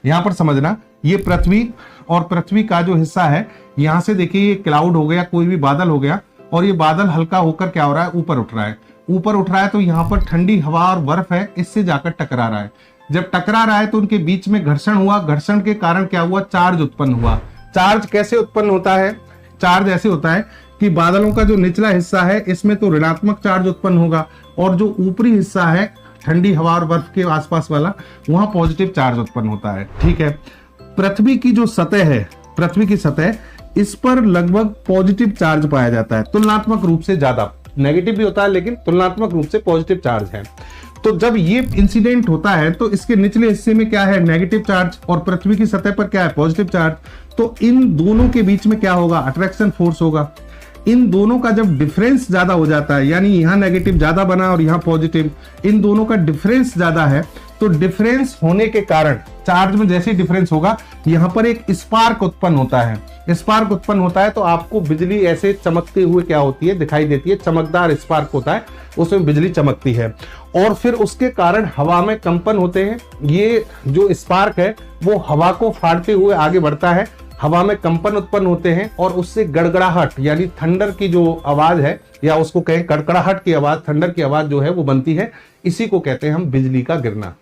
यहाँ पर समझना, ये पृथ्वी और पृथ्वी का जो हिस्सा है, यहाँ से देखिए ये क्लाउड हो गया, कोई भी बादल हो गया, और ये बादल हल्का होकर क्या हो रहा है, ऊपर उठ रहा है। ऊपर उठ रहा है तो यहाँ पर ठंडी हवा और बर्फ है, इससे जाकर टकरा रहा है। जब टकरा रहा है तो उनके बीच में घर्षण हुआ, घर्षण के कारण क्या हुआ, चार्ज उत्पन्न हुआ। चार्ज कैसे उत्पन्न होता है? चार्ज ऐसे होता है कि बादलों का जो निचला हिस्सा है इसमें तो ऋणात्मक चार्ज उत्पन्न होगा, और जो ऊपरी हिस्सा है ठंडी हवा और बर्फ के आसपास वाला, वहां पॉजिटिव चार्ज उत्पन्न होता है। ठीक है, पृथ्वी की जो सतह है, पृथ्वी की सतह, इस पर लगभग पॉजिटिव चार्ज पाया जाता है, तुलनात्मक रूप से ज्यादा। नेगेटिव भी होता है लेकिन तुलनात्मक रूप से पॉजिटिव चार्ज है। तो जब ये इंसिडेंट होता है तो इसके निचले हिस्से में क्या है, नेगेटिव चार्ज, और पृथ्वी की सतह पर क्या है, पॉजिटिव चार्ज। तो इन दोनों के बीच में क्या होगा, अट्रैक्शन फोर्स होगा। इन दोनों का जब डिफरेंस ज्यादा हो जाता है, यानी यहाँ नेगेटिव ज्यादा बना और यहाँ पॉजिटिव, इन दोनों का डिफरेंस ज्यादा है, तो डिफरेंस होने के कारण चार्ज में जैसे ही डिफरेंस होगा, यहाँ पर एक स्पार्क उत्पन्न होता है। स्पार्क उत्पन्न होता है तो आपको बिजली ऐसे चमकते हुए क्या होती है, दिखाई देती है, चमकदार स्पार्क होता है, उसमें बिजली चमकती है, और फिर उसके कारण हवा में कंपन होते हैं। ये जो स्पार्क है वो हवा को फाड़ते हुए आगे बढ़ता है, हवा में कंपन उत्पन्न होते हैं, और उससे गड़गड़ाहट यानी थंडर की जो आवाज है, या उसको कहें कड़कड़ाहट की आवाज, थंडर की आवाज जो है वो बनती है। इसी को कहते हैं हम बिजली का गिरना।